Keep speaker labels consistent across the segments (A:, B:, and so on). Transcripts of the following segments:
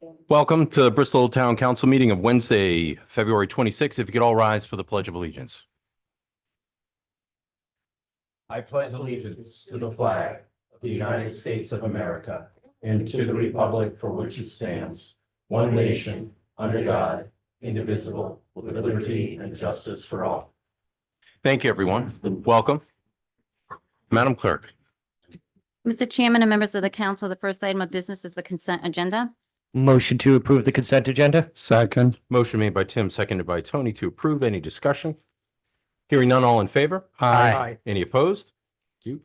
A: Welcome to the Bristol Town Council meeting of Wednesday, February 26th. If you could all rise for the Pledge of Allegiance.
B: I pledge allegiance to the flag of the United States of America and to the republic for which it stands, one nation, under God, indivisible, with liberty and justice for all.
A: Thank you, everyone. Welcome. Madam Clerk.
C: Mr. Chairman and members of the council, the first item of business is the consent agenda.
D: Motion to approve the consent agenda?
E: Second.
A: Motion made by Tim, seconded by Tony to approve. Any discussion? Hearing none, all in favor?
E: Aye.
A: Any opposed? Thank you.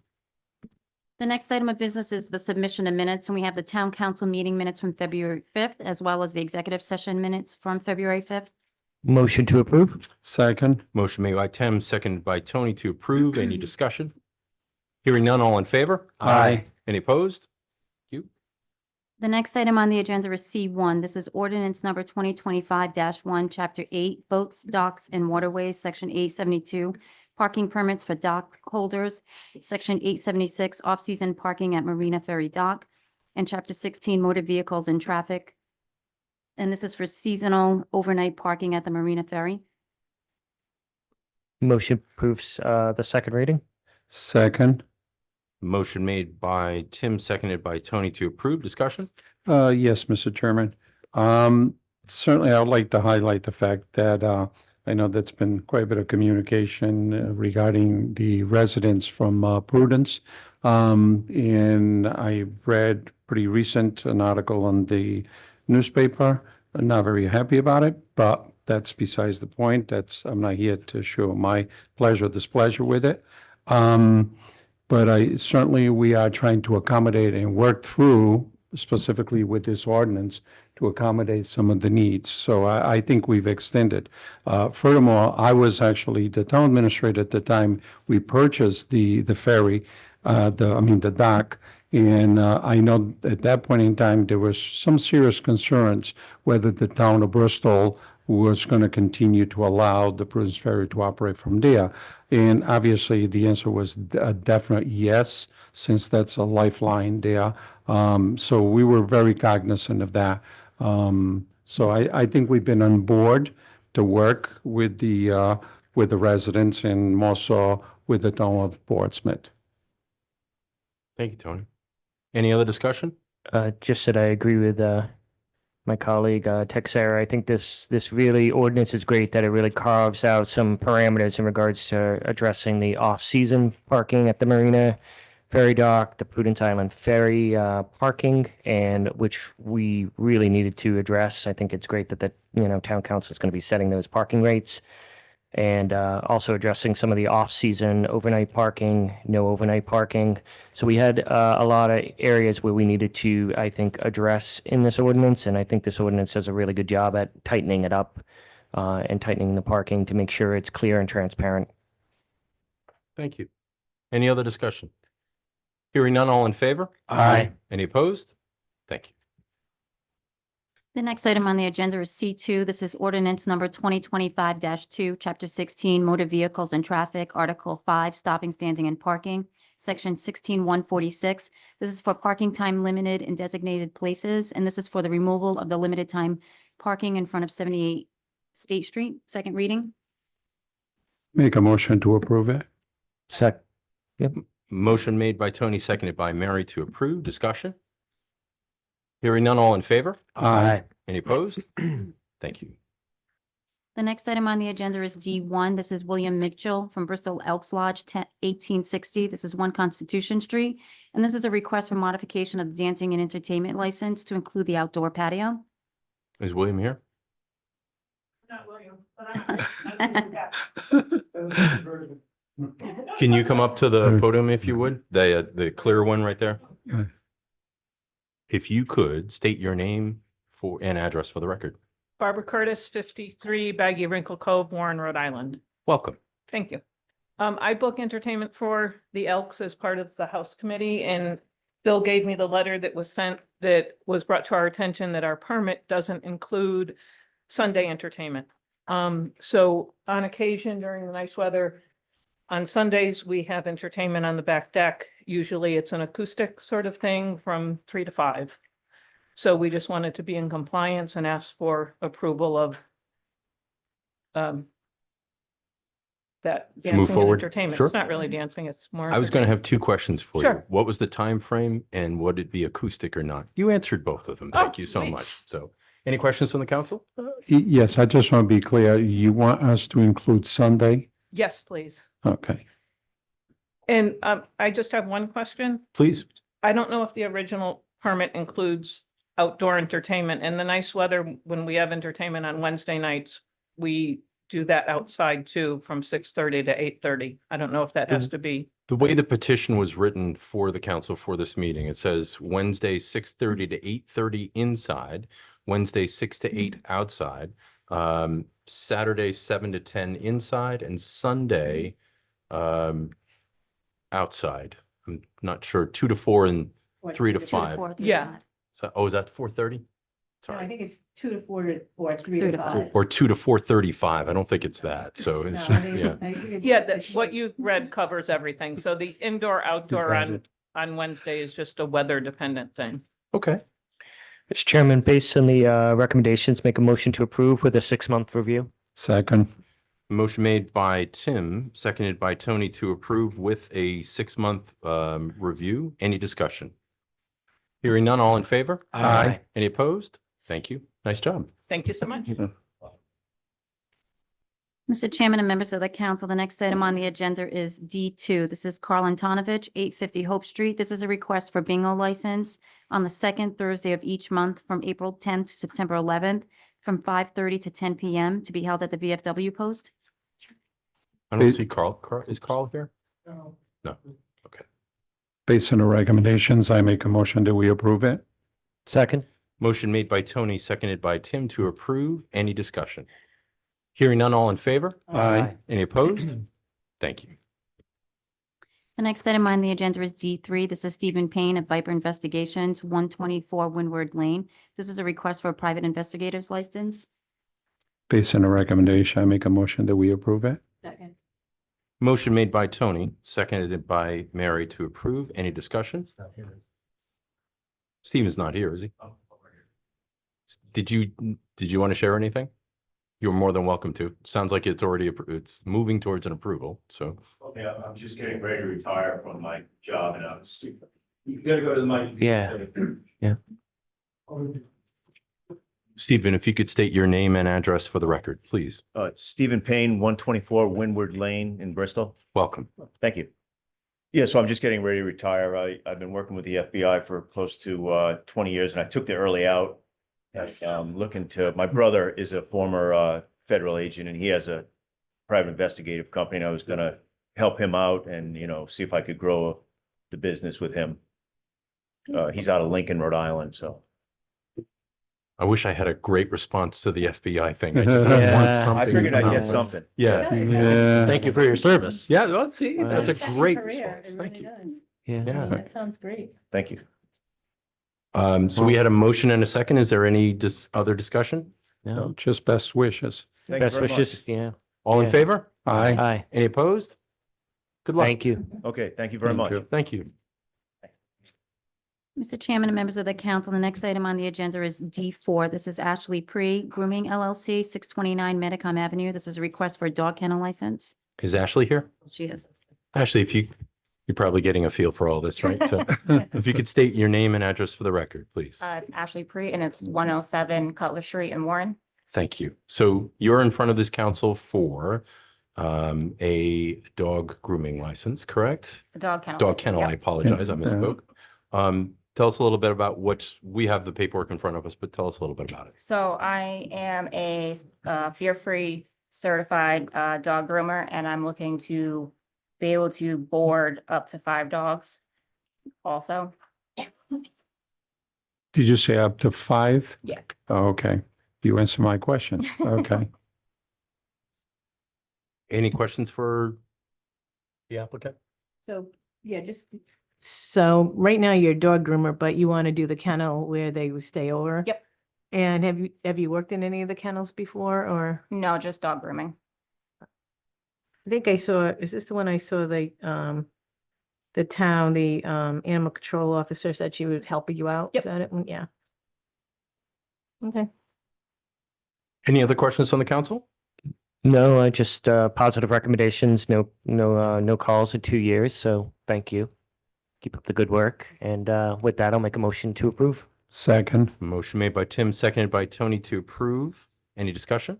C: The next item of business is the submission of minutes, and we have the town council meeting minutes from February 5th, as well as the executive session minutes from February 5th.
D: Motion to approve?
E: Second.
A: Motion made by Tim, seconded by Tony to approve. Any discussion? Hearing none, all in favor?
E: Aye.
A: Any opposed?
C: The next item on the agenda is C1. This is ordinance number 2025-1, Chapter 8, Boats, Docks, and Waterways, Section 872, parking permits for dock holders, Section 876, off-season parking at Marina Ferry Dock, and Chapter 16, motor vehicles and traffic. And this is for seasonal overnight parking at the Marina Ferry.
D: Motion approves the second reading?
E: Second.
A: Motion made by Tim, seconded by Tony to approve. Discussion?
E: Yes, Mr. Chairman. Certainly, I would like to highlight the fact that I know that's been quite a bit of communication regarding the residents from Prudence. And I read pretty recent an article on the newspaper. I'm not very happy about it, but that's besides the point. I'm not here to show my pleasure or displeasure with it. But we are trying to accommodate and work through, specifically with this ordinance, to accommodate some of the needs. So I think we've extended. Furthermore, I was actually the town administrator at the time we purchased the ferry, the dock. And I know at that point in time, there was some serious concerns whether the town of Bristol was going to continue to allow the Prudence Ferry to operate from there. And obviously, the answer was a definite yes, since that's a lifeline there. So we were very cognizant of that. So I think we've been on board to work with the residents and more so with the town of Portsmouth.
A: Thank you, Tony. Any other discussion?
D: Just that I agree with my colleague Texera. I think this really ordinance is great that it really carves out some parameters in regards to addressing the off-season parking at the Marina Ferry Dock, the Prudence Island Ferry parking, and which we really needed to address. I think it's great that the town council is going to be setting those parking rates, and also addressing some of the off-season overnight parking, no overnight parking. So we had a lot of areas where we needed to, I think, address in this ordinance, and I think this ordinance does a really good job at tightening it up and tightening the parking to make sure it's clear and transparent.
A: Thank you. Any other discussion? Hearing none, all in favor?
D: Aye.
A: Any opposed? Thank you.
C: The next item on the agenda is C2. This is ordinance number 2025-2, Chapter 16, Motor Vehicles and Traffic, Article 5, Stopping, Standing, and Parking, Section 16146. This is for parking time limited in designated places, and this is for the removal of the limited time parking in front of 78 State Street. Second reading.
E: Make a motion to approve it.
A: Motion made by Tony, seconded by Mary to approve. Discussion? Hearing none, all in favor?
E: Aye.
A: Any opposed? Thank you.
C: The next item on the agenda is D1. This is William Mitchell from Bristol Elks Lodge, 1860. This is 1 Constitution Street. And this is a request for modification of the dancing and entertainment license to include the outdoor patio.
A: Is William here?
F: Not William, but
A: Can you come up to the podium if you would? The clear one right there?
E: Yeah.
A: If you could state your name and address for the record.
F: Barbara Curtis, 53 Baggy Wrinkle Cove, Warren, Rhode Island.
A: Welcome.
F: Thank you. I book entertainment for the Elks as part of the House Committee, and Bill gave me the letter that was sent that was brought to our attention that our permit doesn't include Sunday entertainment. So on occasion during the nice weather, on Sundays, we have entertainment on the back deck. Usually it's an acoustic sort of thing from 3 to 5. So we just wanted to be in compliance and ask for approval of that
A: To move
F: dancing and
A: forward?
F: entertainment.
A: Sure.
F: It's not really dancing, it's more.
A: I was going to
F: entertainment.
A: have two questions for you.
F: Sure.
A: What was the time frame and would it be acoustic or not? You answered both of them.
F: Oh,
A: Thank you so
F: sweet.
A: much. So any questions from the council?
E: Yes, I just want to be clear. You want us to include Sunday?
F: Yes, please.
E: Okay.
F: And I just have one question.
A: Please.
F: I don't know if the original permit includes outdoor entertainment. In the nice weather, when we have entertainment on Wednesday nights, we do that outside too, from 6:30 to 8:30. I don't know if that has to be.
A: The way the petition was written for the council for this meeting, it says Wednesday, 6:30 to 8:30 inside, Wednesday, 6 to 8 outside, Saturday, 7 to 10 inside, and Sunday, outside. I'm not sure, 2 to 4 and 3 to
C: 2 to
A: 5.
C: 4, 3 to
F: Yeah.
C: 5.
A: So, oh, is that 4:30?
G: No, I
A: Sorry.
G: think it's 2 to 4 to, or 3
C: 3
G: to
C: to
G: 5.
A: Or 2 to 4:35. I don't think it's that. So it's
G: No, I
A: just,
G: think-
A: yeah.
G: I think it's-
F: Yeah, that, what you read covers everything. So the indoor, outdoor
E: got
F: on Wednesday is just a weather dependent thing.
A: Okay.
D: Mr. Chairman, based on the recommendations, make a motion to approve with a 6-month review.
E: Second.
A: Motion made by Tim, seconded by Tony to approve with a 6-month review. Any discussion? Hearing none, all in favor?
E: Aye.
A: Any opposed? Thank you. Nice job.
F: Thank you so much.
C: Mr. Chairman and members of the council, the next item on the agenda is D2. This is Carl Antonovich, 850 Hope Street. This is a request for bingo license on the second Thursday of each month from April 10th to September 11th from 5:30 to 10 p.m. to be held at the VFW post.
A: I don't
E: Wait.
A: see Carl. Is Carl here?
G: No.
A: No. Okay.
E: Based on the recommendations, I make a motion that we approve it.
D: Second.
A: Motion made by Tony, seconded by Tim to approve. Any discussion? Hearing none, all in favor?
E: Aye.
A: Any opposed? Thank you.
C: The next item on the agenda is D3. This is Stephen Payne of Viper Investigations, 124 Windward Lane. This is a request for a private investigator's license.
E: Based on the recommendation, I make a motion that we approve it.
G: Second.
A: Motion made by Tony, seconded by Mary to approve. Any discussion? Steve not here, is he? Did you want to share anything? You're more than welcome to. Sounds like it's already, it's moving towards an approval, so.
B: Okay, I'm just getting ready to retire from my job and I was, you gotta go to the mic.
D: Yeah.
A: Stephen, if you could state your name and address for the record, please.
H: It's Stephen Payne, 124 Windward Lane in Bristol.
A: Welcome.
H: Thank you. Yeah, so I'm just getting ready to retire. I've been working with the FBI for close to 20 years and I took the early out. Looking to, my brother is a former federal agent and he has a private investigative company. And I was gonna help him out and, see if I could grow the business with him. He's out of Lincoln, Rhode Island, so.
A: I wish I had a great response to the FBI thing. I just want
D: Yeah.
A: something.
H: I figured I'd
A: from
H: get
A: them.
H: something.
A: Yeah.
E: Yeah.
D: Thank you for your service.
A: Yeah, well, see,
D: Wow.
A: that's a
G: Second
A: great
G: career,
A: response.
G: it
A: Thank
G: really
A: you.
G: does.
A: Yeah.
G: That sounds great.
H: Thank you.
A: So we had a motion and a second. Is there any other discussion?
D: No.
E: Just best wishes.
H: Thank you
D: Best
H: very much.
D: wishes. Yeah.
A: All in
D: Yeah.
A: favor?
E: Aye.
D: Aye.
A: Any opposed? Good luck.
D: Thank you.
H: Okay, thank you very
E: Thank
H: much.
E: you.
A: Thank you.
C: Mr. Chairman and members of the council, the next item on the agenda is D4. This is Ashley Pre Grooming LLC, 629 Medicom Avenue. This is a request for a dog kennel license.
A: Is Ashley here?
C: She is.
A: Ashley, you're probably getting a feel for all this, right? So if you could state your name and address for the record, please.
I: It's Ashley Pre and it's 107 Cutler Street in Warren.
A: Thank you. So you're in front of this council for a dog grooming license, correct?
I: The dog kennel.
A: Dog
I: license,
A: kennel, I
I: yep.
A: apologize, I
E: Yeah.
A: misspoke. Tell us a little bit about we have the paperwork in front of us, but tell us a little bit about it.
I: So I am a fear-free certified dog groomer and I'm looking to be able to board up to 5 dogs also.
E: Did you say up to 5?
I: Yeah.
E: Oh, okay. You answered my question. Okay.
A: Any questions for the applicant?
G: So, yeah, so right now you're a dog groomer, but you want to do the kennel where they would stay over?
I: Yep.
G: And have you worked in any of the kennels before or?
I: No, just dog grooming.
G: I think I saw, is this the one I saw the animal control officer said she would help you out?
I: Yep.
G: Is that it? Yeah. Okay.
A: Any other questions on the council?
D: No, I just positive recommendations. No calls in 2 years. So thank you. Keep up the good work. And with that, I'll make a motion to approve.
E: Second.
A: Motion made by Tim, seconded by Tony to approve. Any discussion?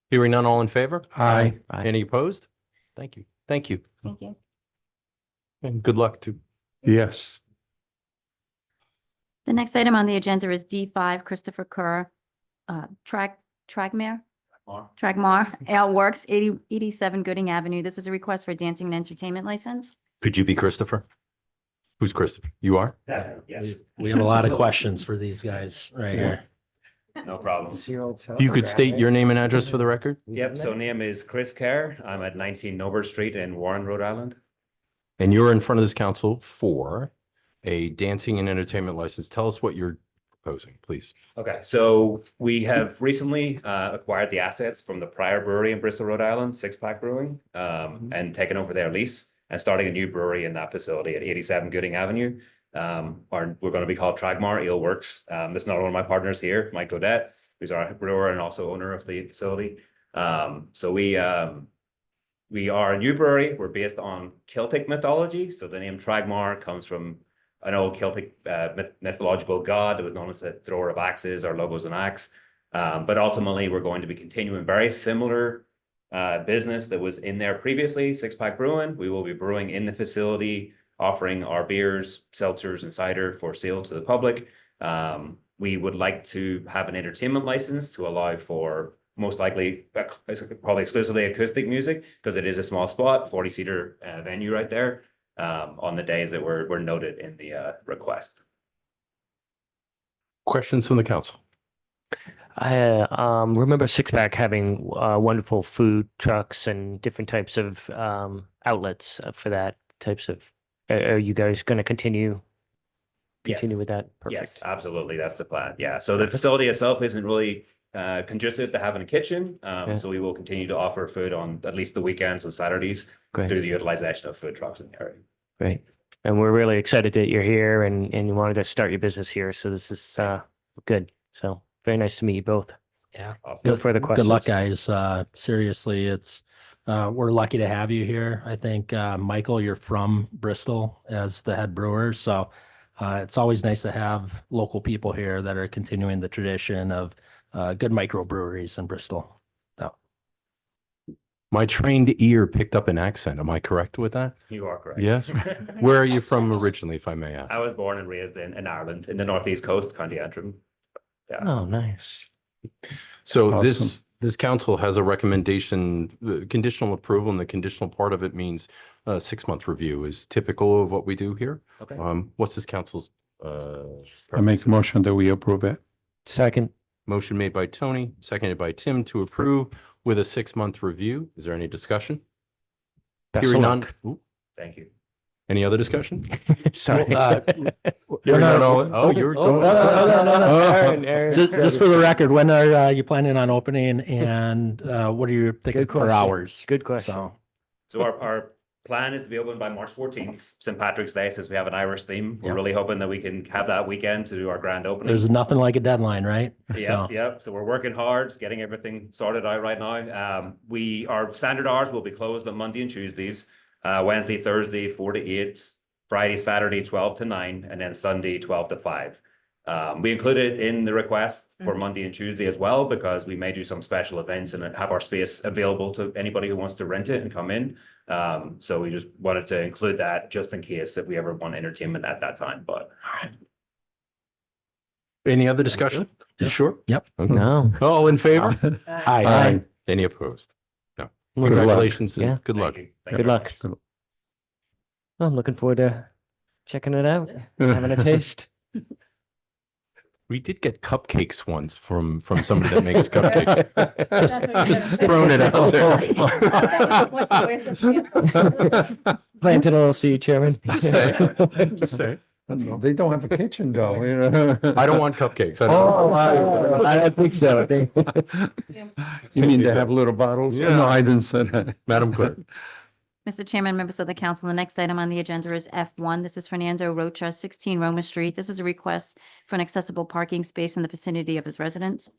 A: Hearing none, all in favor?
E: Aye.
A: Any opposed? Thank you. Thank you.
C: Thank you.
A: And good luck to.
E: Yes.
C: The next item on the agenda is D5, Christopher Kerr, Tragmar, Ale Works, 87 Gooding Avenue. This is a request for a dancing and entertainment license.
A: Could you be Christopher? Who's Christopher? You are?
B: Yes. We have a lot of questions for these guys right here.
H: No problem.
A: You could state your name and address for the record?
J: Yep, so name is Chris Kerr. I'm at 19 Norbert Street in Warren, Rhode Island.
A: And you're in front of this council for a dancing and entertainment license. Tell us what you're proposing, please.
J: Okay, so we have recently acquired the assets from the prior brewery in Bristol, Rhode Island, Six Pack Brewing, and taken over their lease and starting a new brewery in that facility at 87 Gooding Avenue. We're going to be called Tragmar Ale Works. This is not one of my partners here, Mike Godette, who's our brewer and also owner of the facility. So we are a new brewery. We're based on Celtic mythology. So the name Tragmar comes from an old Celtic mythological god that was known as the thrower of axes or logos and axe. But ultimately, we're going to be continuing very similar business that was in there previously, Six Pack Brewing. We will be brewing in the facility, offering our beers, seltzers, and cider for sale to the public. We would like to have an entertainment license to allow for most likely, probably exclusively acoustic music, because it is a small spot, 40-seater venue right there, on the days that were noted in the request.
A: Questions from the council?
D: I remember Six Pack having wonderful food trucks and different types of outlets for that types of. Are you guys going to continue
J: Yes.
D: with that? Perfect.
J: Yes, absolutely. That's the plan. Yeah. So the facility itself isn't really conducive to having a kitchen. So we will continue to offer food on at least the weekends and Saturdays
D: Great.
J: through the utilization of food trucks in the area.
D: Great. And we're really excited that you're here and you wanted to start your business here. So this is good. So very nice to meet you both.
B: Yeah.
D: No further
B: Good luck,
D: questions.
B: guys. Seriously, we're lucky to have you here. I think, Michael, you're from Bristol as the head brewer. So it's always nice to have local people here that are continuing the tradition of good microbreweries in Bristol.
A: My trained ear picked up an accent. Am I correct with that?
J: You are correct.
A: Yes. Where are you from originally, if I may ask?
J: I was born and raised in Ireland, in the northeast coast, County Antrim. Yeah.
D: Oh, nice.
A: So
E: Awesome.
A: this council has a recommendation, conditional approval, and the conditional part of it means a 6-month review is typical of what we do here.
J: Okay.
A: What's this council's
E: I make a motion that we approve it.
D: Second.
A: motion made by Tony, seconded by Tim to approve with a 6-month review. Is there any discussion?
D: Best of
A: Hearing none.
D: luck.
A: Ooh,
J: Thank you.
A: any other discussion?
D: Sorry.
A: Hearing none, you're
B: No,
A: going.
D: Aaron, Aaron.
B: Just for the record, when are you planning on opening and what are you thinking
D: Good
B: for
D: question.
B: hours?
D: Good question.
B: So,
J: So our plan is to be open by March 14th, St. Patrick's Day, since we have an Irish theme. We're
B: Yeah.
J: really hoping that we can have that weekend to do our grand opening.
B: there's nothing like a deadline, right?
J: Yep, yep. So we're working hard, getting everything sorted out right now. Our standard hours will be closed on Monday and Tuesdays, Wednesday, Thursday, 4 to 8, Friday, Saturday, 12 to 9, and then Sunday, 12 to 5. We included in the request for Monday and Tuesday as well, because we may do some special events and have our space available to anybody who wants to rent it and come in. So we just wanted to include that just in case if we ever want entertainment at that time, but.
A: Any other discussion? You sure?
B: Yep.
A: Okay.
D: No.
A: All in favor?
B: Hi.
A: Aye. Any opposed? No.
D: Luck.
A: Congratulations
D: Yeah.
A: and good luck.
J: Thank you. Thank
D: Good
J: you very
D: luck.
J: much.
D: I'm looking forward to checking it out, having a taste.
A: We did get cupcakes once from somebody that makes cupcakes. Just
C: That's
A: throwing it out there.
D: Planting a little seed, Chairman.
A: Just saying. Just saying. That's all.
E: They don't have a kitchen though. you know.
A: I don't want cupcakes. I don't
E: Oh,
A: want-
D: I think so. I think.
E: You mean to have little bottles?
A: Yeah.
E: No, I didn't say that.
A: Madam Clerk.
C: Mr. Chairman, members of the council, the next item on the agenda is F1. This is Fernando Rocha, 16 Roma Street. This is a request for an accessible parking space in the vicinity of his residence.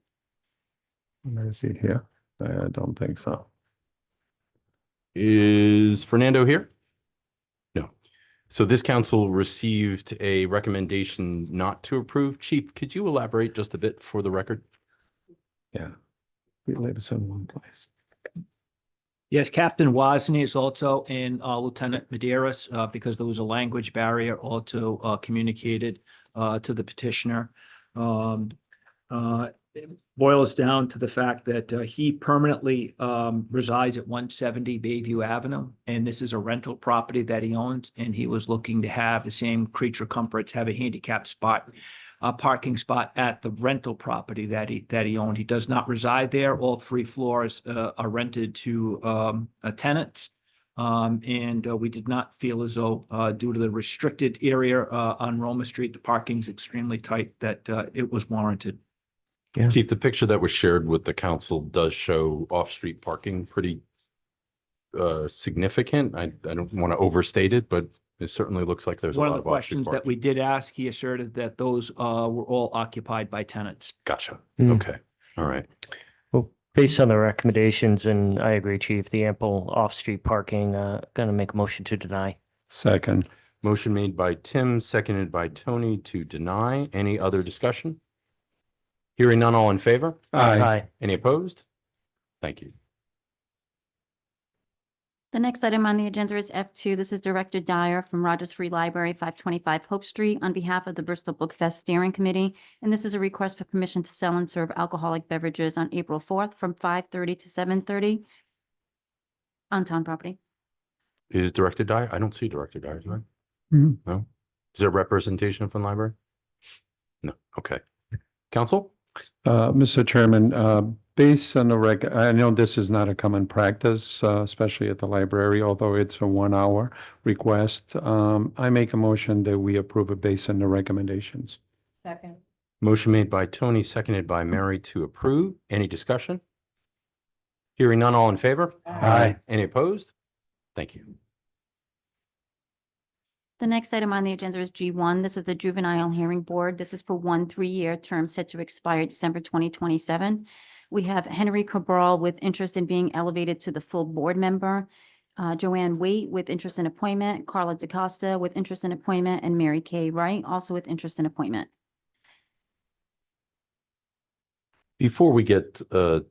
E: Let me see here. I don't think so.
A: Is Fernando here? No. So this council received a recommendation not to approve. Chief, could you elaborate just a bit for the record?
E: Yeah. We live in one place.
K: Yes, Captain Wozni is also in Lieutenant Maderas because there was a language barrier also communicated to the petitioner. It boils down to the fact that he permanently resides at 170 Bayview Avenue, and this is a rental property that he owns, and he was looking to have the same creature comforts, have a handicap spot, a parking spot at the rental property that he owned. He does not reside there. All 3 floors are rented to tenants. And we did not feel as though due to the restricted area on Roma Street, the parking's extremely tight, that it was warranted.
D: Yeah.
A: Chief, the picture that was shared with the council does show off-street parking pretty significant. I don't want to overstate it, but it certainly looks like there's a
K: One
A: lot
K: of the
A: of off-street
K: questions that
A: parking.
K: we did ask, he asserted that those were all occupied by tenants.
A: Gotcha.
D: Mm.
A: Okay. All right.
D: Well, based on the recommendations, and I agree, Chief, the ample off-street parking, gonna make a motion to deny.
E: Second.
A: Motion made by Tim, seconded by Tony to deny. Any other discussion? Hearing none, all in favor?
E: Aye.
A: Any opposed? Thank you.
C: The next item on the agenda is F2. This is Director Dyer from Rogers Free Library, 525 Hope Street, on behalf of the Bristol Book Fest Steering Committee. And this is a request for permission to sell and serve alcoholic beverages on April 4th from 5:30 to 7:30 on town property.
A: Is Director Dyer? I don't see Director Dyer, do I?
E: Mhm.
A: No? Is there representation from the library? No. Okay. Council?
E: Mr. Chairman, based on the I know this is not a common practice, especially at the library, although it's a 1-hour request. I make a motion that we approve it based on the recommendations.
G: Second.
A: Motion made by Tony, seconded by Mary to approve. Any discussion? Hearing none, all in favor?
E: Aye.
A: Any opposed? Thank you.
C: The next item on the agenda is G1. This is the Juvenile Hearing Board. This is for 1 3-year term set to expire December 2027. We have Henry Cabral with interest in being elevated to the full board member, Joanne Waite with interest in appointment, Carla DaCosta with interest in appointment, and Mary Kay Wright also with interest in appointment.
A: Before we get a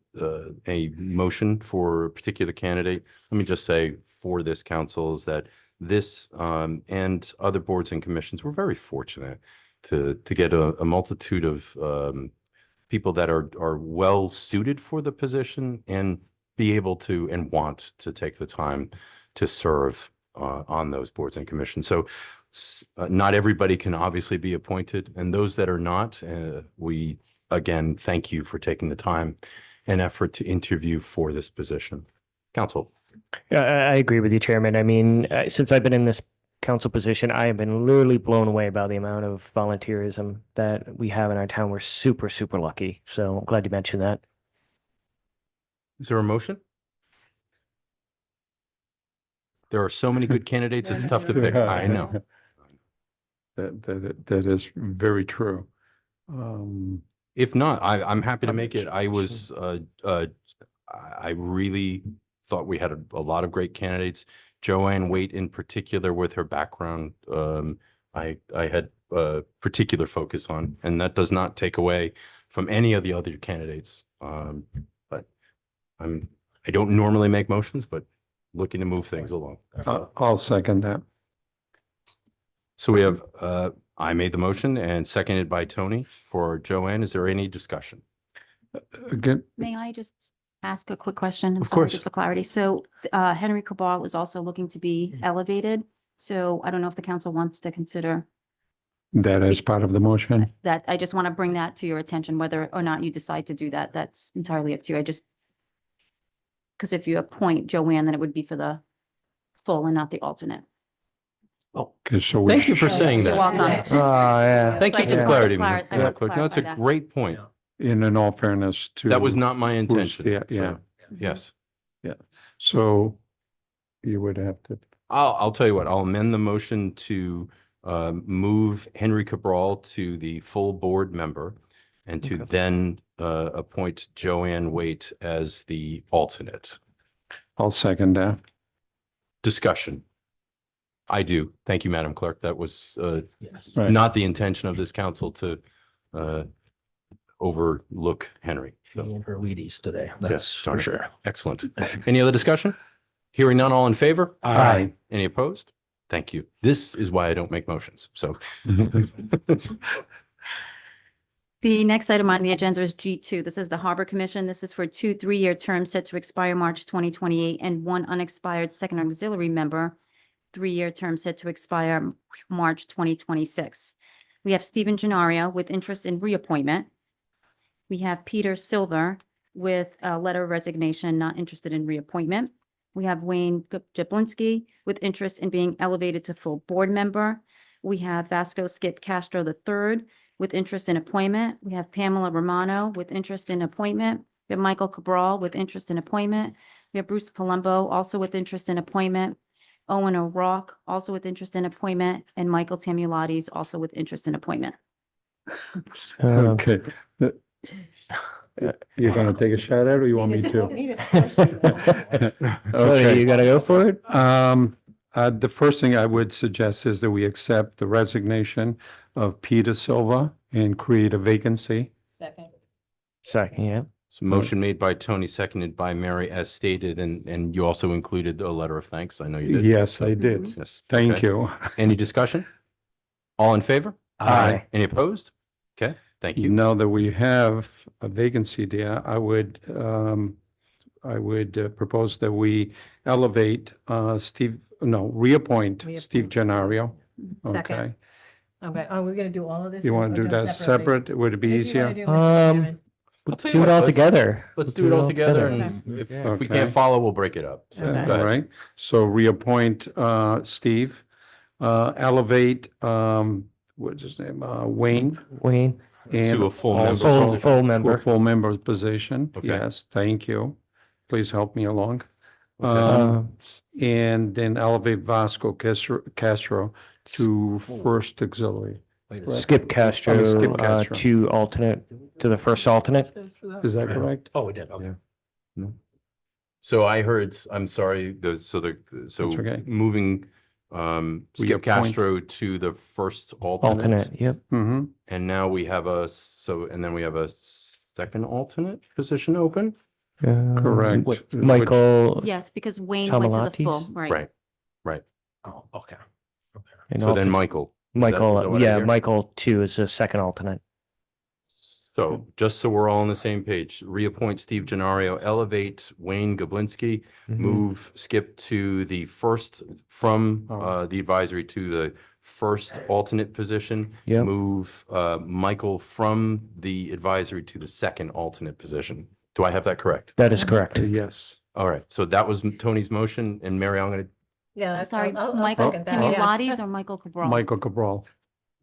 A: motion for a particular candidate, let me just say for this council is that this and other boards and commissions, we're very fortunate to get a multitude of people that are well suited for the position and be able to and want to take the time to serve on those boards and commissions. So not everybody can obviously be appointed, and those that are not, we again thank you for taking the time and effort to interview for this position. Council.
D: Yeah, I agree with you, Chairman. I mean, since I've been in this council position, I have been literally blown away by the amount of volunteerism that we have in our town. We're super, super lucky. So I'm glad you mentioned that.
A: Is there a motion? There are so many good candidates, it's tough to pick. I know.
E: That is very true.
A: If not, I'm happy to
D: I'm
A: make it. I was, I really thought we had a lot of great candidates. Joanne Waite in particular with her background, I had a particular focus on, and that does not take away from any of the other candidates. But I don't normally make motions, but looking to move things along.
E: I'll second that.
A: So we have, I made the motion and seconded by Tony for Joanne. Is there any discussion?
E: Again,
C: May I just ask a quick question? I'm
A: Of
C: sorry,
A: course.
C: just for clarity. So Henry Cabral is also looking to be elevated. So I don't know if the council wants to consider
E: that is part of the motion.
C: that. I just want to bring that to your attention, whether or not you decide to do that. That's entirely up to you. Because if you appoint Joanne, then it would be for the full and not the alternate.
E: Okay, so we
A: Thank you for
E: should-
A: saying
C: You're
A: that.
C: welcome.
D: Oh, yeah.
A: Thank
C: So I
A: you
C: just
A: for
C: wanted to
A: clarity,
C: clar- I
A: Mayor
C: wanted to
A: Clerk. No, that's a
C: clarify that.
A: great point.
E: In all fairness to.
A: That was not my intention.
E: yeah,
A: So,
E: yeah.
A: Yes.
E: So you would have to,
A: I'll tell you what, I'll amend the motion to move Henry Cabral to the full board member and to
D: Okay.
A: then appoint Joanne Waite as the alternate.
E: I'll second that.
A: Discussion. I do. Thank you, Madam Clerk. That was
K: Yes.
E: Right.
A: not the intention of this council to overlook Henry. So,
K: Me and her Wheaties today,
A: yes,
K: that's for
A: darn it.
K: sure.
A: Excellent. Any other discussion? Hearing none, all in favor?
E: Aye.
A: Any opposed? Thank you. This is why I don't make motions. So
C: The next item on the agenda is G2. This is the Harbor Commission. This is for 2 3-year terms set to expire March 2028 and 1 unexpired second auxiliary member, 3-year term set to expire March 2026. We have Stephen Genario with interest in reappointment. We have Peter Silver with a letter of resignation, not interested in reappointment. We have Wayne Jablinski with interest in being elevated to full board member. We have Vasco Skip Castro III with interest in appointment. We have Pamela Romano with interest in appointment. We have Michael Cabral with interest in appointment. We have Bruce Palumbo also with interest in appointment. Owen O'Rourke also with interest in appointment, and Michael Tamulati's also with interest in appointment.
E: Okay. You're gonna take a shot at it or you want me to?
D: Okay, you gotta go for it?
E: The first thing I would suggest is that we accept the resignation of Peter Silva and create a vacancy.
D: Second, yeah.
A: So motion made by Tony, seconded by Mary as stated, and you also included a letter of thanks. I know you did.
E: Yes, I did.
A: Yes.
E: Thank
A: Okay.
E: you.
A: Any discussion? All in favor?
D: Aye.
A: Any opposed? Okay, thank you.
E: Now that we have a vacancy there, I would propose that we reappoint Steve Gennario.
G: Second.
E: Okay.
G: Okay, are we gonna do all of this?
E: You want to do that separate? Would it be easier?
A: I'll tell you
D: Do
A: what,
D: it all
A: let's-
D: together.
A: Let's do it all together,
D: together.
A: and if
D: Yeah.
A: we can't follow, we'll break it up. So
G: Okay.
A: go
E: All
A: ahead.
E: right, so reappoint Steve, elevate what's his name, Wayne.
D: Wayne,
E: And
A: To a full
E: also
A: member.
D: full
E: to a
D: member.
E: full member position.
A: Okay.
E: Yes, thank you. Please help me along.
A: Okay.
E: And then elevate Vasco Castro to first auxiliary.
K: Wait
D: Skip Castro,
E: Skip Castro.
D: to alternate, to the first alternate.
E: Is that correct?
K: Oh, we did, okay.
A: So I heard, I'm sorry, so
E: That's okay.
A: moving Skip
E: Reappoint.
A: Castro to the first alternate.
D: Alternate, yep.
E: Mm-hmm.
A: And now we have and then we have a second alternate position open?
E: Correct.
K: Wait,
D: Michael.
C: Yes, because Wayne went to the full,
D: Tamalatis?
C: right.
A: Right.
K: Oh, okay.
D: and
A: So then
D: alternate.
A: Michael. Is that
D: Michael,
A: what I
D: yeah,
A: hear?
D: Michael too is a second alternate.
A: So just so we're all on the same page, reappoint Steve Gennario, elevate Wayne Gablinski,
D: Mhm.
A: move Skip to the first from
E: Oh.
A: the advisory to the first alternate position.
D: Yep.
A: Move Michael from the advisory to the second alternate position. Do I have that correct?
D: That is correct.
E: Yes.
A: All right. So that was Tony's motion, and Mary, I'm going to,
G: Yeah.
C: I'm sorry,
G: I'll
C: Michael
G: second that, yes.
C: Tamulati's or Michael Cabral?
E: Michael Cabral.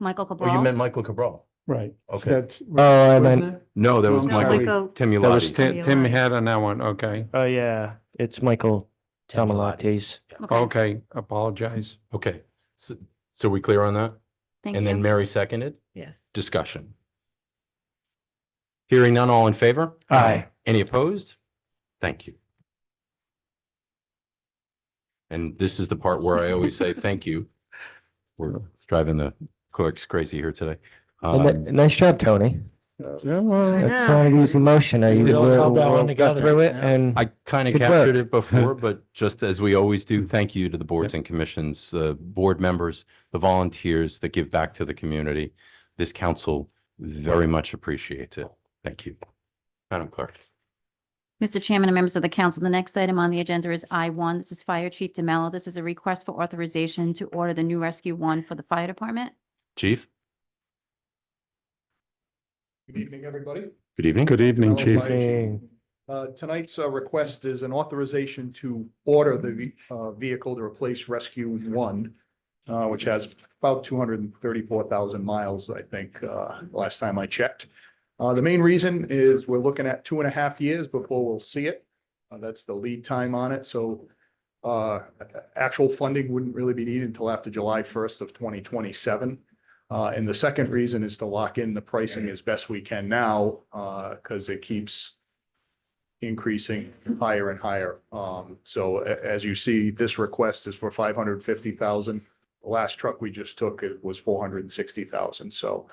C: Michael
A: oh, you
C: Cabral?
A: meant Michael Cabral.
E: Right.
A: Okay.
E: That's.
D: Oh, I
E: wasn't
D: meant,
E: it?
A: No, that was
E: No,
A: Michael
E: Michael-
C: Michael,
E: That was
A: Tamulati.
E: Tim had on that one. Okay.
D: oh, yeah, it's Michael Tamalates.
C: okay,
E: Okay. Apologize.
A: Okay. So we clear on that?
C: thank
A: And then
C: you.
A: Mary seconded?
G: Yes.
A: Discussion. Hearing none, all in favor?
D: Aye.
A: Any opposed? Thank you. And this is the part where I always say thank you. We're driving the clerks crazy here today.
D: Nice job, Tony.
E: Yeah, well,
D: It's not an easy motion.
K: We all held that one
D: Got
K: together,
D: through it
K: yeah.
D: and
A: I kind of
D: Good
A: captured
D: work.
A: it before, but just as we always do, thank you to the boards and commissions, the board members, the volunteers that give back to the community. This council very much appreciates it. Thank you. Madam Clerk.
C: Mr. Chairman and members of the council, the next item on the agenda is I1. This is Fire Chief DeMello. This is a request for authorization to order the new Rescue 1 for the fire department.
A: Chief,
L: Good evening, everybody.
A: good evening.
E: good evening,
L: Hello,
E: Chief.
L: Fire Chief. Tonight's request is an authorization to order the vehicle to replace Rescue 1, which has about 234,000 miles, I think, last time I checked. The main reason is we're looking at 2.5 years before we'll see it. That's the lead time on it. So Actual funding wouldn't really be needed until after July 1st of 2027. And the second reason is to lock in the pricing as best we can now, because it keeps increasing higher and higher. So as you see, this request is for 550,000. The last truck we just took, it was 460,000. So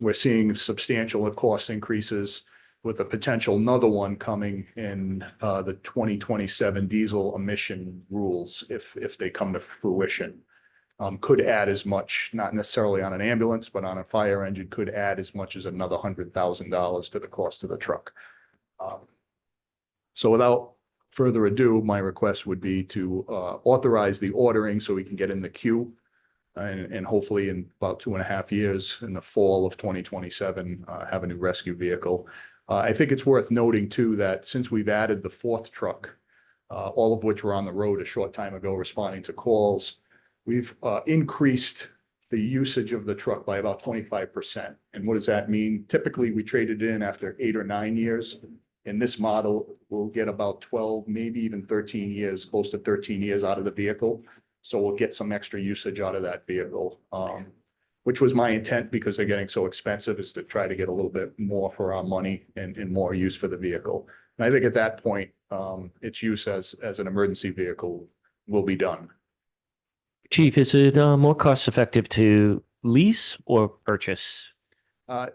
L: we're seeing substantial cost increases with a potential another one coming in the 2027 diesel emission rules, if they come to fruition. Could add as much, not necessarily on an ambulance, but on a fire engine, could add as much as another $100,000 to the cost of the truck. So without further ado, my request would be to authorize the ordering so we can get in the queue. And hopefully in about 2.5 years, in the fall of 2027, have a new rescue vehicle. I think it's worth noting too, that since we've added the 4th truck, all of which were on the road a short time ago responding to calls, we've increased the usage of the truck by about 25%. And what does that mean? Typically, we traded it in after 8 or 9 years. In this model, we'll get about 12, maybe even 13 years, close to 13 years out of the vehicle. So we'll get some extra usage out of that vehicle, which was my intent, because they're getting so expensive, is to try to get a little bit more for our money and more use for the vehicle. And I think at that point, its use as an emergency vehicle will be done.
D: Chief, is it more cost effective to lease or purchase?
L: I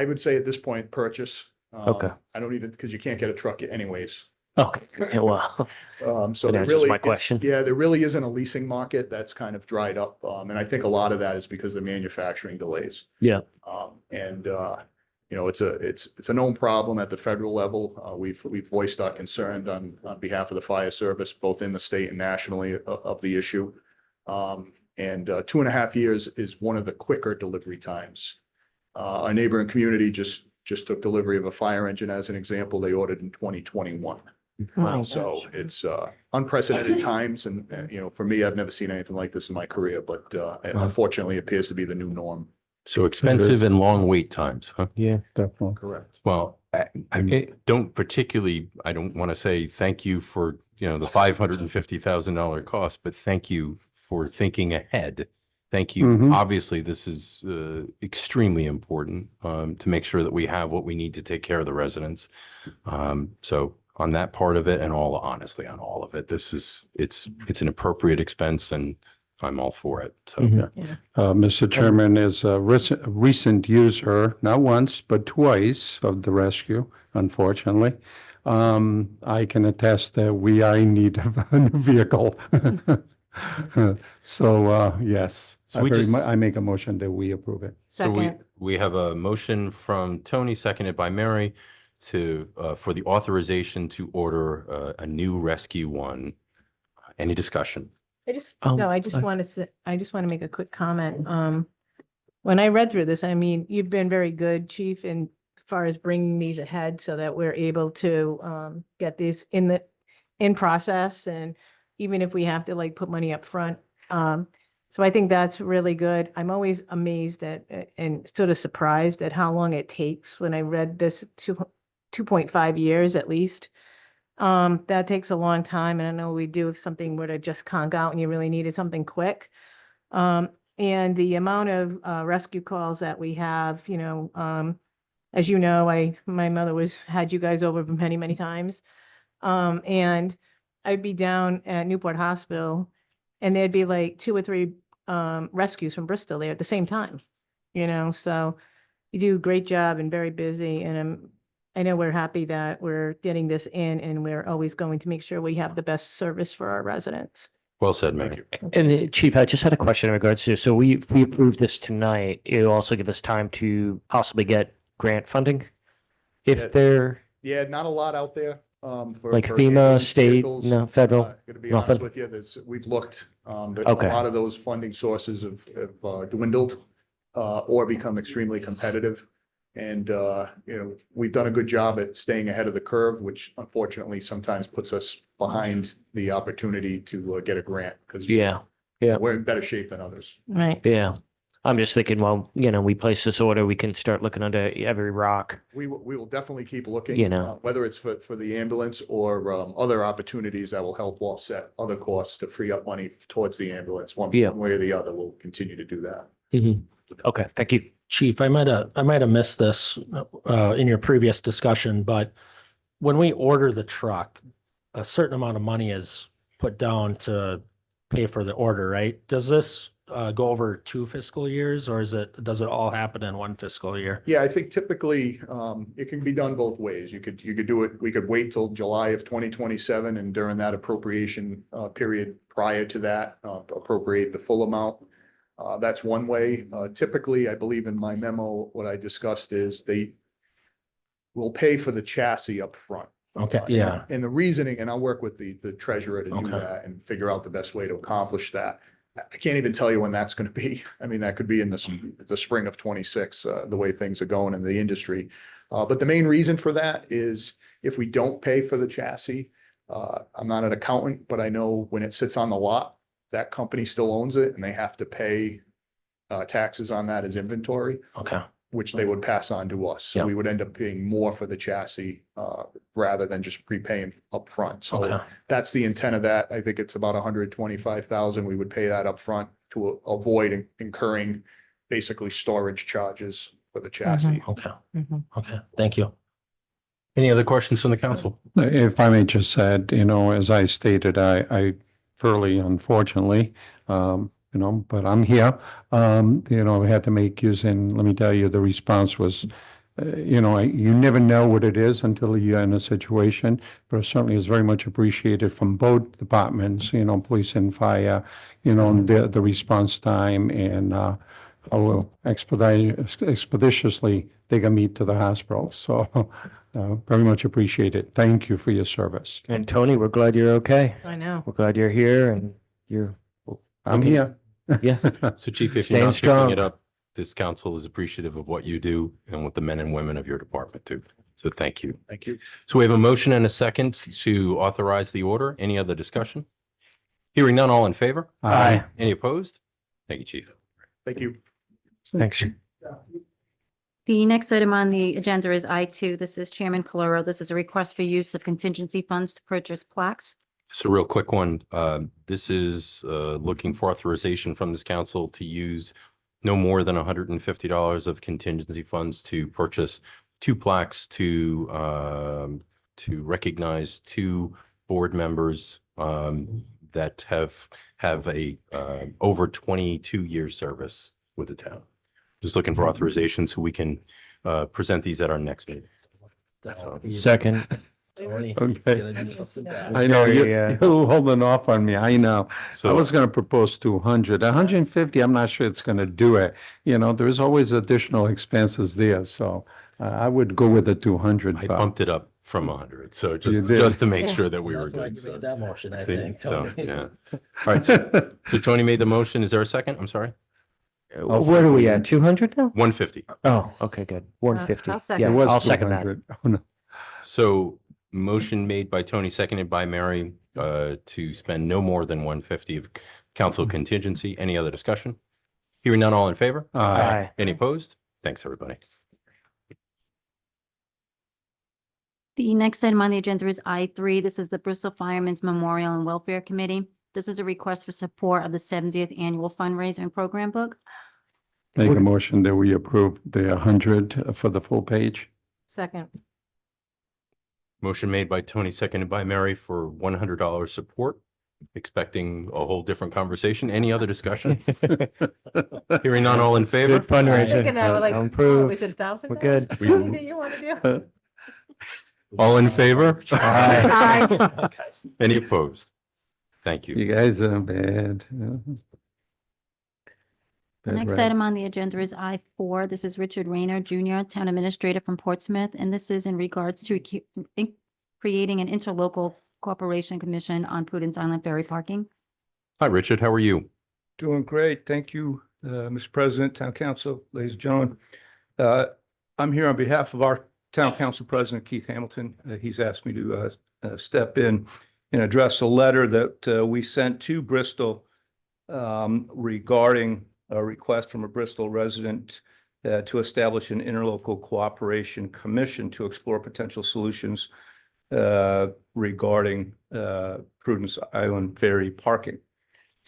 L: would say at this point, purchase.
D: Okay.
L: I don't even, because you can't get a truck anyways.
D: Okay, well,
L: So
D: that
L: there
D: answers
L: really,
D: my question.
L: yeah, there really isn't a leasing market. That's kind of dried up. And I think a lot of that is because of manufacturing delays.
D: Yeah.
L: You know, it's a known problem at the federal level. We've voiced our concern on behalf of the fire service, both in the state and nationally, of the issue. 2.5 years is one of the quicker delivery times. Our neighboring community just took delivery of a fire engine as an example. They ordered in 2021.
G: My
L: So
G: gosh.
L: it's unprecedented times. And, you know, for me, I've never seen anything like this in my career, but unfortunately, it appears to be the new norm.
A: So expensive and long wait times, huh?
D: Yeah.
E: Definitely.
L: Correct.
A: Well, I don't want to say thank you for, the $550,000 cost, but thank you for thinking ahead. Thank you.
E: Mhm.
A: Obviously, this is extremely important to make sure that we have what we need to take care of the residents. So on that part of it, and honestly, on all of it, it's an appropriate expense, and I'm all for it. So,
D: Mhm.
A: yeah.
E: Mr. Chairman, is a recent user, not once, but twice of the rescue, unfortunately. I can attest that we are in need of a new vehicle. So, yes,
A: So
E: I make a motion that we approve it.
A: So
G: Second.
A: we have a motion from Tony, seconded by Mary, for the authorization to order a new Rescue One. Any discussion?
G: I just want to make a quick comment. When I read through this, I mean, you've been very good, Chief, in far as bringing these ahead so that we're able to get these in process, and even if we have to like put money up front. So I think that's really good. I'm always amazed at and sort of surprised at how long it takes. When I read this 2.5 years at least. That takes a long time, and I know we do if something were to just conk out and you really needed something quick. And the amount of rescue calls that we have, as you know, my mother had you guys over many, many times. And I'd be down at Newport Hospital, and there'd be like 2 or 3 rescues from Bristol there at the same time. So you do a great job and very busy, and I know we're happy that we're getting this in, and we're always going to make sure we have the best service for our residents.
A: Well said,
L: Thank
A: Mary.
L: you.
D: And Chief, I just had a question in regards to, so if we approve this tonight, it'll also give us time to possibly get grant funding?
L: Yeah.
D: If they're
L: Yeah, not a lot out there.
D: like
L: for
D: FEMA,
L: ambulance
D: state,
L: vehicles.
D: no, federal,
L: Gonna be honest
D: nothing?
L: with you, we've looked, but
D: Okay.
L: a lot of those funding sources have dwindled or become extremely competitive. And, we've done a good job at staying ahead of the curve, which unfortunately sometimes puts us behind the opportunity to get a grant, because
D: Yeah,
L: we're in better shape than others.
G: Right.
D: yeah. I'm just thinking, well, we place this order, we can start looking under every rock.
L: We will definitely keep looking.
D: You know.
L: Whether it's for the ambulance or other opportunities that will help offset other costs to free up money towards the ambulance, one
D: Yeah.
L: way or the other, we'll continue to do that.
D: Okay, thank you.
B: Chief, I might have missed this in your previous discussion, but when we order the truck, a certain amount of money is put down to pay for the order, right? Does this go over 2 fiscal years, or does it all happen in 1 fiscal year?
L: Yeah, I think typically it can be done both ways. You could do it, we could wait till July of 2027, and during that appropriation period prior to that, appropriate the full amount. That's one way. Typically, I believe in my memo, what I discussed is they will pay for the chassis up front.
B: Okay, yeah.
L: And the reasoning, and I'll work with the treasurer to do
B: Okay.
L: that and figure out the best way to accomplish that. I can't even tell you when that's going to be. I mean, that could be in the spring of 26, the way things are going in the industry. But the main reason for that is if we don't pay for the chassis, I'm not an accountant, but I know when it sits on the lot, that company still owns it and they have to pay taxes on that as inventory,
B: Okay.
L: which they would pass on to us. So
B: Yeah.
L: we would end up paying more for the chassis rather than just prepaying upfront. So
B: Okay.
L: that's the intent of that. I think it's about 125,000. We would pay that upfront to avoid incurring basically storage charges for the chassis.
B: Okay.
G: Mhm.
B: Okay. Thank you.
A: Any other questions from the council?
E: If I may just add, as I stated, I fairly unfortunately, but I'm here. We had to make use, and let me tell you, the response was, you never know what it is until you're in a situation, but it certainly is very much appreciated from both departments, police and fire, the response time and how expeditiously they got me to the hospital. So very much appreciated. Thank you for your service.
D: And Tony, we're glad you're okay.
G: I know.
D: We're glad you're here and
E: I'm
D: Okay.
E: here.
D: yeah.
A: So Chief, if
D: Staying
A: you're not picking
D: strong.
A: it up, this council is appreciative of what you do and what the men and women of your department do. So thank you.
L: Thank you.
A: So we have a motion and a second to authorize the order. Any other discussion? Hearing none, all in favor?
E: Aye.
A: Any opposed? Thank you, Chief.
L: Thank you.
D: Thanks.
C: The next item on the agenda is I2. This is Chairman Calero. This is a request for use of contingency funds to purchase plaques.
A: So real quick one, this is looking for authorization from this council to use no more than $150 of contingency funds to purchase 2 plaques to recognize 2 board members that have a over 22-year service with the town. Just looking for authorization so we can present these at our next meeting.
D: Second.
E: Okay.
B: Okay.
E: I know
D: Very,
E: you're holding off on me. I know. I
A: So
E: was going to propose 200, 150. I'm not sure it's going to do it. There's always additional expenses there. So I would go with the 200.
A: I
E: but-
A: bumped it up from 100. So
E: You
A: just
E: did.
A: to make sure that we were
B: That's why
A: good.
B: you
A: So-
B: made that motion, I
A: See?
B: think.
A: So,
B: Tony.
A: yeah. All right. So Tony made the motion. Is there a second? I'm sorry.
D: Where are we at? 200 now?
A: 150.
D: Oh, okay, good. 150.
G: I'll second.
D: Yeah,
E: It was
D: I'll second that.
E: 200. Oh, no.
A: So motion made by Tony, seconded by Mary, to spend no more than 150 of council contingency. Any other discussion? Hearing none, all in favor?
D: Aye.
A: Any opposed? Thanks, everybody.
C: The next item on the agenda is I3. This is the Bristol Firemen's Memorial and Welfare Committee. This is a request for support of the 70th Annual Fundraiser and Program Book.
E: Make a motion that we approve the 100 for the full page.
G: Second.
A: Motion made by Tony, seconded by Mary for $100 support. Expecting a whole different conversation. Any other discussion? Hearing none, all in favor?
D: Good fundraiser.
G: Thinking that we're like,
D: I'll
G: oh,
D: improve.
G: is it $1,000?
D: We're good.
G: Anything that you want to do?
A: All in favor?
D: Aye.
A: Any opposed? Thank you.
E: You guys are bad.
C: The
E: Bad
C: next
E: rap.
C: item on the agenda is I4. This is Richard Rayner Jr., Town Administrator from Portsmouth, and this is in regards to creating an interlocal cooperation commission on Prudence Island ferry parking.
A: Hi, Richard. How are you?
M: Doing great. Thank you, Mr. President, Town Council, ladies and gentlemen. I'm here on behalf of our Town Council President, Keith Hamilton. He's asked me to step in and address a letter that we sent to Bristol regarding a request from a Bristol resident to establish an interlocal cooperation commission to explore potential solutions regarding Prudence Island Ferry parking.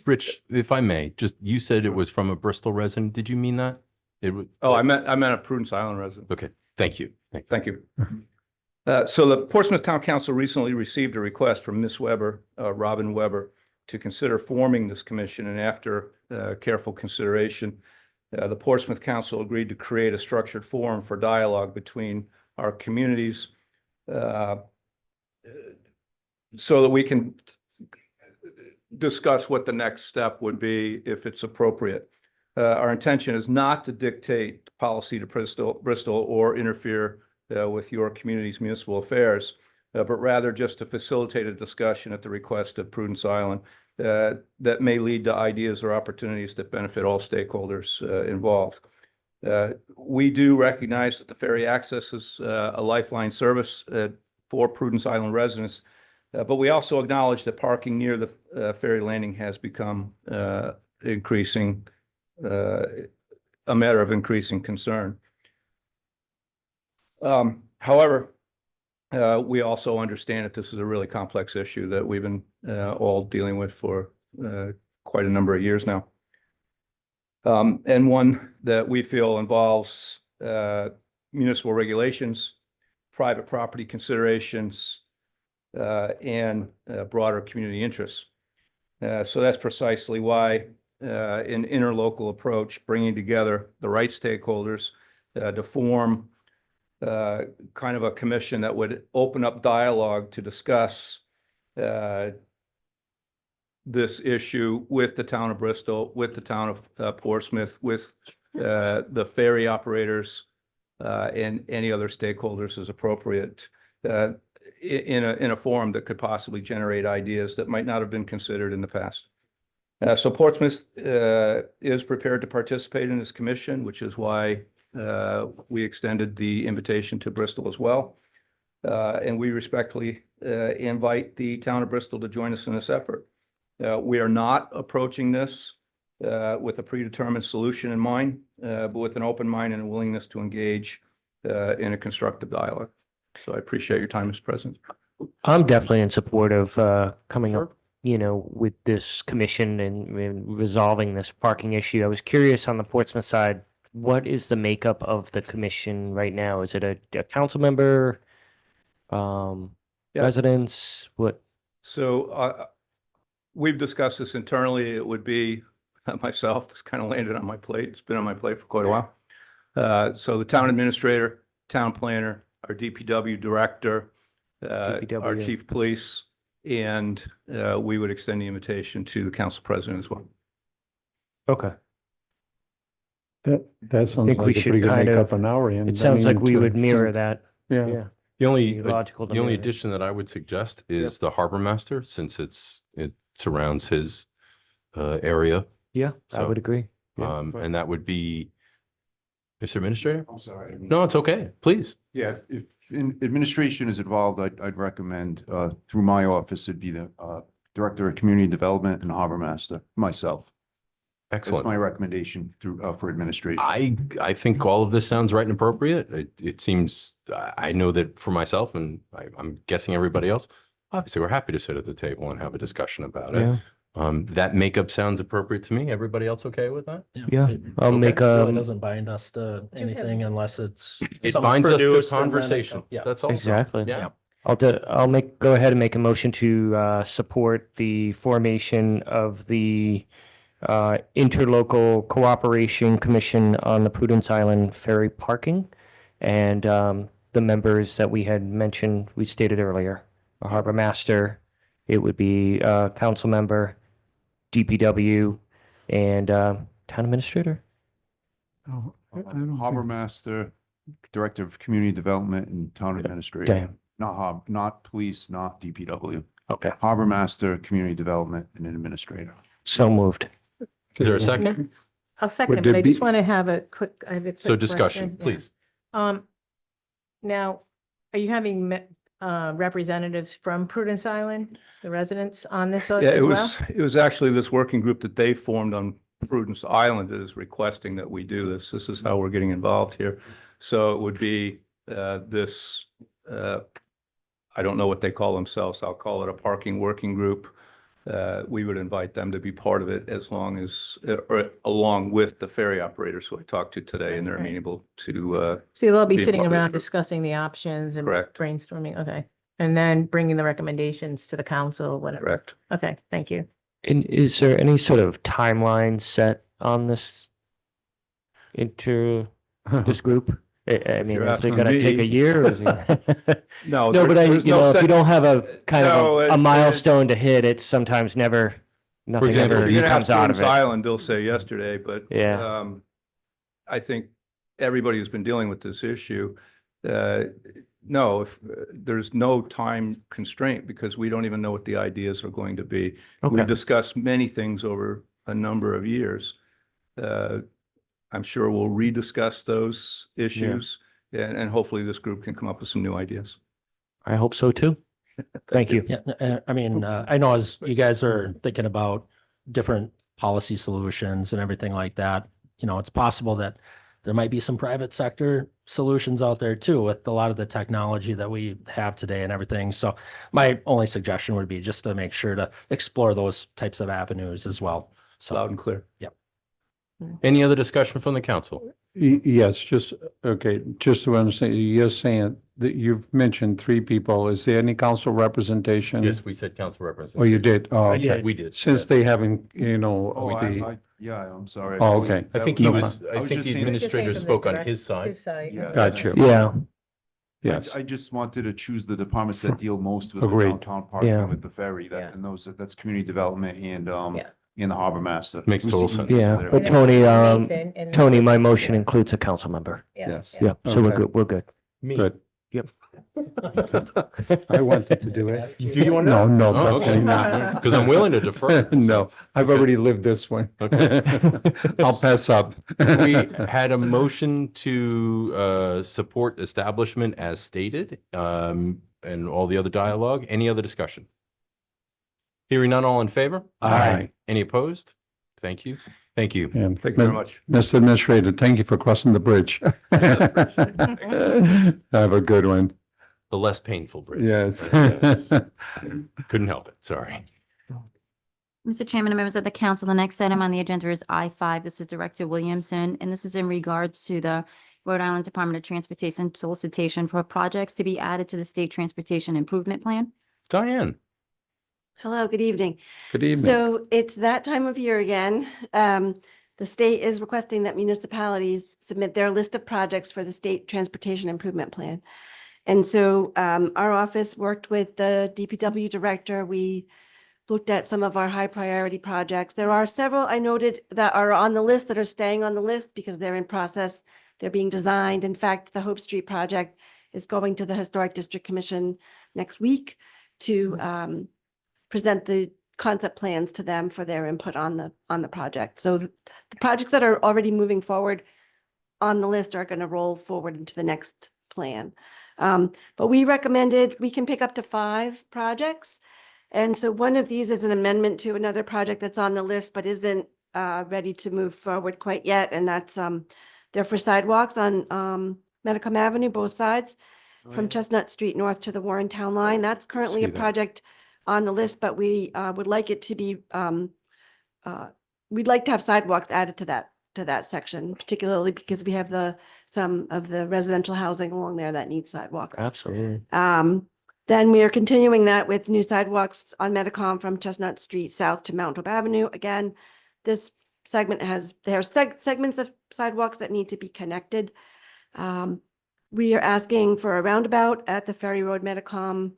A: Rich, if I may, just, you said it was from a Bristol resident. Did you mean that? It was.
M: Oh, I meant a Prudence Island resident.
A: Okay, thank you.
M: Thank you. So the Portsmouth Town Council recently received a request from Ms. Weber, Robin Weber, to consider forming this commission, and after careful consideration, the Portsmouth Council agreed to create a structured forum for dialogue between our communities so that we can discuss what the next step would be if it's appropriate. Our intention is not to dictate policy to Bristol or interfere with your community's municipal affairs, but rather just to facilitate a discussion at the request of Prudence Island that may lead to ideas or opportunities that benefit all stakeholders involved. We do recognize that the ferry access is a lifeline service for Prudence Island residents, but we also acknowledge that parking near the ferry landing has become a matter of increasing concern. However, we also understand that this is a really complex issue that we've been all dealing with for quite a number of years now. And one that we feel involves municipal regulations, private property considerations, and broader community interests. So that's precisely why an interlocal approach, bringing together the right stakeholders to form kind of a commission that would open up dialogue to discuss this issue with the town of Bristol, with the town of Portsmouth, with the ferry operators, and any other stakeholders as appropriate, in a forum that could possibly generate ideas that might not have been considered in the past. So Portsmouth is prepared to participate in this commission, which is why we extended the invitation to Bristol as well. And we respectfully invite the town of Bristol to join us in this effort. We are not approaching this with a predetermined solution in mind, but with an open mind and a willingness to engage in a constructive dialogue. So I appreciate your time, Mr. President.
D: I'm definitely in support of coming up, with this commission and resolving this parking issue. I was curious on the Portsmouth side, what is the makeup of the commission right now? Is it a council member, residents? What?
M: So we've discussed this internally. It would be myself. This kind of landed on my plate. It's been on my plate for quite a while. So the town administrator, town planner, our DPW director, our chief of police, and we would extend the invitation to the council president as well.
D: Okay.
E: That sounds
D: think we
E: like a
D: should
E: pretty good
D: kind
E: makeup
D: of-
E: on our end.
D: It sounds like we would mirror
E: so-
D: that.
E: Yeah.
D: Yeah.
A: The only,
D: Be logical to
A: the only
D: mirror.
A: addition that I would suggest is the harbor master, since it surrounds his area.
D: Yeah, I
A: So,
D: would agree. Yeah.
A: And that would be, Mr. Administrator?
N: I'm sorry.
A: No, it's okay. Please.
N: Yeah, if administration is involved, I'd recommend, through my office, it'd be the Director of Community Development and Harbor Master, myself. That's my
A: Excellent.
N: recommendation for administration.
A: I think all of this sounds right and appropriate. It seems, I know that for myself, and I'm guessing everybody else, obviously, we're happy to sit at the table and have a discussion about it.
D: Yeah.
A: That makeup sounds appropriate to me. Everybody else okay with that?
D: Yeah. I'll
A: Okay.
D: make
B: Really
D: a,
B: doesn't bind us to anything unless it's.
A: It
B: something
A: binds us to
B: produced and then it-
A: conversation.
B: Yeah.
A: That's all.
D: exactly.
A: Yeah.
D: Go ahead and make a motion to support the formation of the Interlocal Cooperation Commission on the Prudence Island Ferry Parking. And the members that we had mentioned, we stated earlier, a harbor master, it would be a council member, DPW, and town administrator.
E: Oh, I don't
N: Harbor
E: think-
N: Master, Director of Community Development and Town Administrator.
D: Okay.
N: Not police, not DPW.
D: Okay.
N: Harbor Master, Community Development and an Administrator.
D: So moved.
A: Is there a second?
G: I'll second it,
E: Would
G: but
E: there
G: I just
E: be-
G: want to have a quick, I have a quick
A: So discussion,
G: question. Yeah.
A: please.
G: Now, are you having representatives from Prudence Island, the residents on this
M: Yeah,
G: as well?
M: it was actually this working group that they formed on Prudence Island is requesting that we do this. This is how we're getting involved here. So it would be this, I don't know what they call themselves. I'll call it a parking working group. We would invite them to be part of it as long as, or along with the ferry operators who I talked to today, and they're
G: Right.
M: amenable to,
G: So you'll all be
M: Be a
G: sitting
M: part of this
G: around
M: group.
G: discussing the options and
M: Correct.
G: brainstorming, okay. And then bringing the recommendations to the council, whatever.
M: correct.
G: Okay, thank you.
D: And is there any sort of timeline set on this this group? I mean,
M: you're
D: is it
M: asking
D: gonna take a
M: me-
D: year or is it?
M: No,
D: No, but
M: there's
D: you
M: no
D: know, if you
M: set-
D: don't have a kind
M: No,
D: of a
M: it-
D: milestone to hit, it's sometimes never, nothing
A: example,
D: ever
M: If you
D: comes
M: ask
D: out of
M: Prudence
D: it.
M: Island, they'll say yesterday, but
D: Yeah.
M: I think everybody who's been dealing with this issue, no, if there's no time constraint because we don't even know what the ideas are going to be.
D: Okay.
M: We've discussed many things over a number of years. I'm sure we'll rediscuss those issues and hopefully this group can come up with some new ideas.
D: I hope so too. Thank you.
B: Yeah, I mean, I know as you guys are thinking about different policy solutions and everything like that, you know, it's possible that there might be some private sector solutions out there too with a lot of the technology that we have today and everything. So my only suggestion would be just to make sure to explore those types of avenues as well. So,
M: Loud and clear.
A: Any other discussion from the council?
E: Yes, just, okay, just to understand, you're saying that you've mentioned three people. Is there any council representation?
A: Yes, we said council
E: Oh,
A: representation.
E: you did? Oh, okay.
A: We did.
E: Since they haven't, you know,
N: Oh,
E: the,
N: yeah, I'm sorry.
E: Oh, okay.
A: I think
N: That
A: he
E: No,
A: was,
N: I
A: I
N: was
A: think
N: just
A: the
N: saying that-
A: administrator spoke on his side.
G: His side.
N: Yeah.
E: Gotcha.
D: Yeah.
E: yes.
N: I just wanted to choose the departments that deal most with the
E: Agreed.
N: downtown
D: Yeah.
N: parking with the ferry,
G: Yeah.
N: and that's community development and,
G: Yeah.
N: and the harbor master.
A: Makes total
N: Lucy
A: sense.
N: deals
D: Yeah,
N: with
D: but
N: everything.
D: Tony, Tony, my motion includes a council member.
E: Yes.
D: Yeah, so we're
E: Okay.
D: good, we're good.
A: Me.
E: Good.
D: Yep.
E: I wanted to do it.
A: Do you want to?
E: No, no,
A: Oh,
E: definitely
A: okay.
E: not.
A: Because I'm willing to defer.
E: No, I've
A: Okay.
E: already lived this one.
A: Okay.
E: I'll pass up.
A: We had a motion to support establishment as stated, and all the other dialogue. Any other discussion? Hearing none, all in favor?
E: Aye.
A: Any opposed? Thank you. Thank you.
E: And
M: Thank you very much.
E: Mr. Administrator, thank you for crossing the bridge. Have a good one.
A: The less painful bridge.
E: Yes.
A: Couldn't help it. Sorry.
C: Mr. Chairman and members of the council, the next item on the agenda is I-5. This is Director Williamson, and this is in regards to the Rhode Island Department of Transportation solicitation for projects to be added to the State Transportation Improvement Plan.
A: Diane,
O: Hello, good evening.
E: Good evening.
O: So it's that time of year again. The state is requesting that municipalities submit their list of projects for the State Transportation Improvement Plan. And so our office worked with the DPW director. We looked at some of our high priority projects. There are several I noted that are on the list that are staying on the list because they're in process. They're being designed. In fact, the Hope Street project is going to the Historic District Commission next week to present the concept plans to them for their input on the project. So the projects that are already moving forward on the list are going to roll forward into the next plan. But we recommended we can pick up to 5 projects. And so one of these is an amendment to another project that's on the list, but isn't ready to move forward quite yet. And that's they're for sidewalks on Metacom Avenue, both sides, from Chestnut Street north to the Warren Town Line. That's currently
E: See
O: a
E: that.
O: project on the list, but we would like it to be, we'd like to have sidewalks added to that section, particularly because we have some of the residential housing along there that needs sidewalks.
D: Absolutely.
O: Then we are continuing that with new sidewalks on Metacom from Chestnut Street south to Mount Hope Avenue. Again, this segment there are segments of sidewalks that need to be connected. We are asking for a roundabout at the Ferry Road Metacom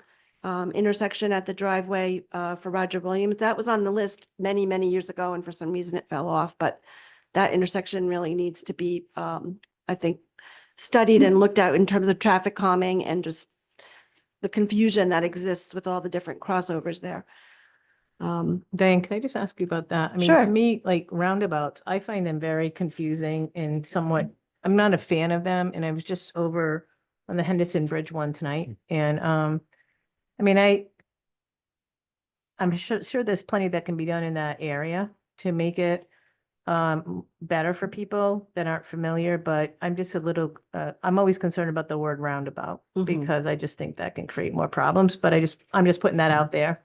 O: intersection at the driveway for Roger Williams. That was on the list many, many years ago, and for some reason it fell off. But that intersection really needs to be, I think, studied and looked at in terms of traffic calming and just the confusion that exists with all the different crossovers there.
G: Diane, can I just ask you about that? I mean,
O: Sure.
G: to me, like roundabouts, I find them very confusing and somewhat, I'm not a fan of them. And I was just over on the Henderson Bridge one tonight. And I mean, I'm sure there's plenty that can be done in that area to make it better for people that aren't familiar, but I'm just a little, I'm always concerned about the word roundabout
O: Mhm.
G: because I just think that can create more problems, but I'm just putting that out there.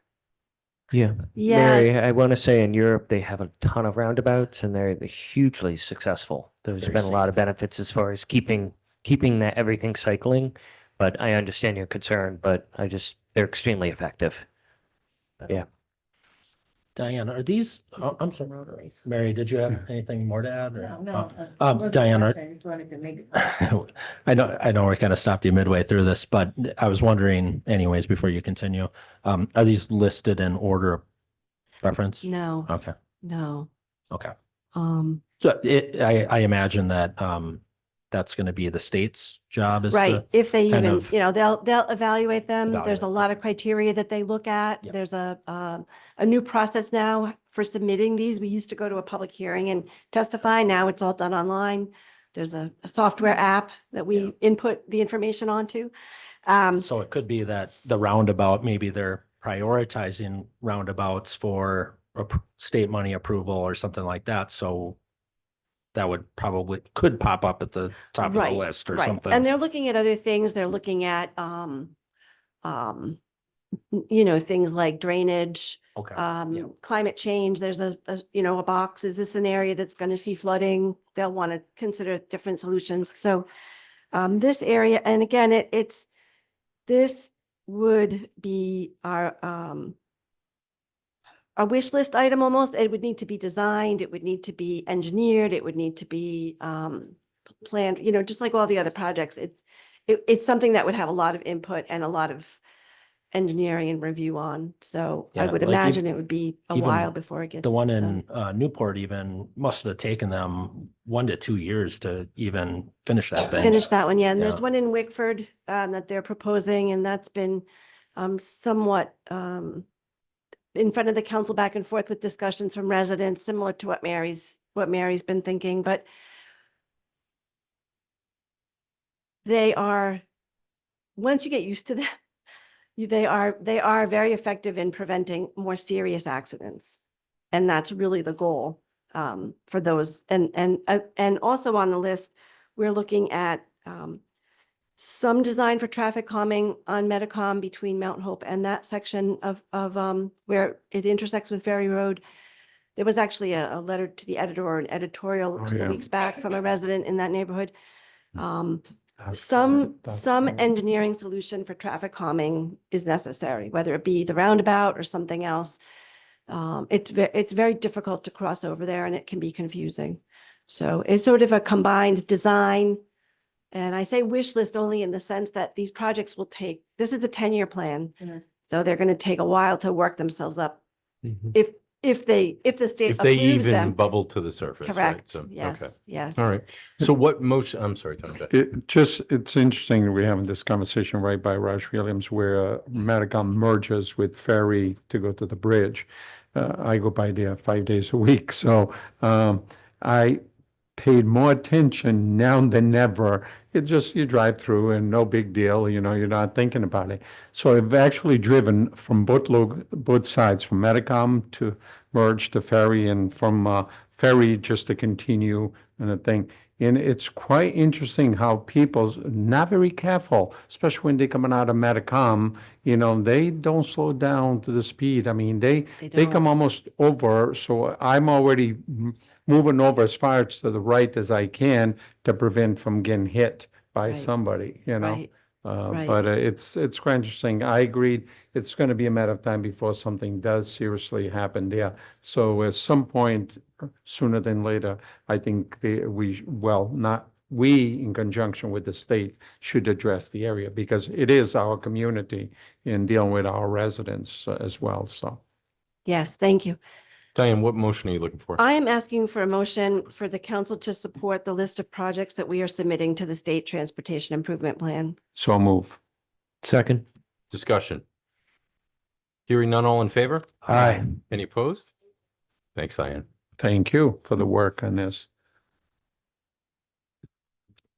D: Yeah.
O: Yeah,
D: Mary, I want to say in Europe, they have a ton of roundabouts and they're hugely successful. There's
A: Very
D: been a lot of benefits as far as keeping that everything cycling. But I understand your concern, but they're extremely effective. Yeah.
B: Diane, are these, oh, I'm sorry, Mary, did you have anything more to add? or-
G: No.
B: Diane, are-
G: I just wanted to make.
B: I know we kind of stopped you midway through this, but I was wondering anyways, before you continue, are these listed in order of preference?
O: no,
B: Okay,
O: no.
B: okay.
O: Um,
B: So I imagine that, that's going to be the state's job is
O: right.
B: to,
O: If they
B: kind
O: even,
B: of
O: they'll evaluate them. There's a
B: evaluate.
O: lot of criteria that they look at.
B: Yep.
O: There's a new process now for submitting these. We used to go to a public hearing and testify. Now it's all done online. There's a software app that we input the information onto.
B: So it could be that the roundabout, maybe they're prioritizing roundabouts for state money approval or something like that. So that could pop up at the top of the
O: Right,
B: list or
O: right.
B: something.
O: And they're looking at other things. They're looking at, things like drainage,
B: Okay.
O: climate change. There's a box. Is this an area that's going to see flooding? They'll want to consider different solutions. So, this area, and again, this would be a wish list item almost. It would need to be designed, it would need to be engineered, it would need to be planned, just like all the other projects. It's something that would have a lot of input and a lot of engineering and review on. So I
B: Yeah,
O: would
B: like
O: imagine it would be a
B: even
O: while before it gets
B: The one
O: done.
B: in Newport even must have taken them 1 to 2 years to even finish that thing.
O: Finish that one, yeah. And there's
B: Yeah.
O: one in Wickford that they're proposing, and that's been somewhat in front of the council back and forth with discussions from residents, similar to what Mary's been thinking, but they are, once you get used to them, they are very effective in preventing more serious accidents. And that's really the goal for those. And also on the list, we're looking at some design for traffic calming on Metacom between Mount Hope and that section of where it intersects with Ferry Road. There was actually a letter to the editor or an editorial a couple
E: yeah.
O: weeks back from a resident in that neighborhood.
E: That's
O: Some
E: right.
O: engineering solution for traffic calming is necessary, whether it be the roundabout or something else. It's very difficult to cross over there and it can be confusing. So it's sort of a combined design. And I say wish list only in the sense that these projects will take, this is a 10-year plan.
G: Mhm.
O: So they're going to take a while to work themselves up
A: Mhm.
O: if the state
A: If they
O: approves
A: even
O: them.
A: bubble to the surface, right?
O: Correct,
A: So, okay.
O: yes, yes.
A: All right. So what motion, I'm sorry, Tom.
E: It's interesting that we're having this conversation right by Raj Williams where Matagam merges with Ferry to go to the bridge. I go by there 5 days a week, so I paid more attention now than ever. It just, you drive through and no big deal, you're not thinking about it. So I've actually driven from both sides, from Metacom to merge to Ferry and from Ferry just to continue and a thing. And it's quite interesting how people's not very careful, especially when they're coming out of Metacom, they don't slow down to the speed. I mean, they come
O: don't.
E: almost over, so I'm already moving over as far to the right as I can to prevent from getting hit by
O: Right.
E: somebody,
O: Right, right.
E: But it's quite interesting. I agreed. It's going to be a matter of time before something does seriously happen there. So at some point, sooner than later, I think not we in conjunction with the state should address the area because it is our community in dealing with our residents as well. So.
O: Yes, thank you.
A: Diane, what motion are you looking for?
O: I am asking for a motion for the council to support the list of projects that we are submitting to the State Transportation Improvement Plan.
E: So move.
D: Second.
A: Discussion. Hearing none, all in favor?
D: Aye.
A: Any opposed? Thanks, Diane.
E: Thank you for the work on this.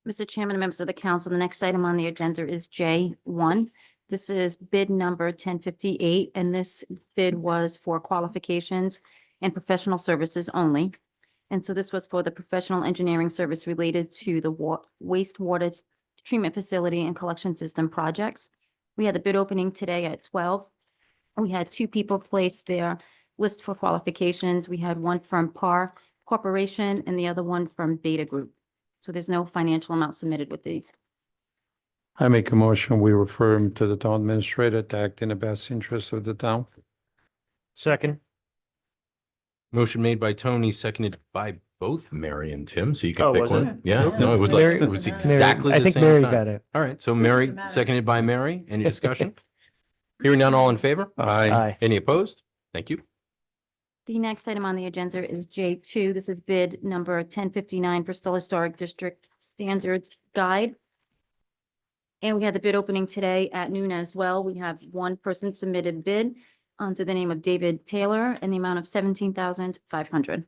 C: Mr. Chairman and members of the council, the next item on the agenda is J1. This is bid number 1058, and this bid was for qualifications and professional services only. And so this was for the professional engineering service related to the wastewater treatment facility and collection system projects. We had the bid opening today at 12. We had 2 people place their list for qualifications. We had one from PAR Corporation and the other one from Beta Group. So there's no financial amount submitted with these.
E: I make a motion, we refer him to the town administrator to act in the best interest of the town.
D: Second.
A: Motion made by Tony, seconded by both Mary and Tim, so you can
D: Oh,
A: pick
D: was
A: one.
D: it?
A: Yeah, no, it was like,
D: Mary-
A: it was
D: Mary-
A: exactly
D: I
A: the
D: think
A: same
D: Mary
A: time.
D: got it.
A: All right, so Mary, seconded by Mary. Any discussion? Hearing none, all in favor?
E: Aye.
A: Any opposed? Thank you.
C: The next item on the agenda is J2. This is bid number 1059 Bristol Historic District Standards Guide. And we had the bid opening today at noon as well. We have one person submitted bid under the name of David Taylor in the amount of $17,500.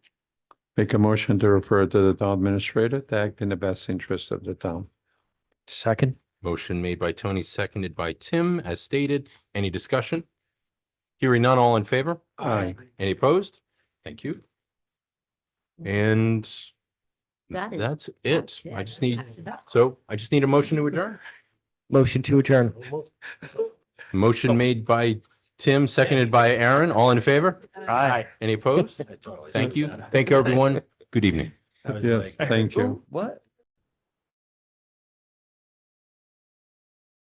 E: Make a motion to refer to the town administrator to act in the best interest of the town.
D: Second.
A: Motion made by Tony, seconded by Tim, as stated. Any discussion? Hearing none, all in favor?
E: Aye.
A: Any opposed? Thank you. And that's it. I just need a motion to adjourn.
D: Motion to adjourn.
A: Motion made by Tim, seconded by Aaron. All in favor?
D: Aye.
A: Any opposed? Thank you. Thank you, everyone. Good evening.
E: Yes, thank you.
K: What?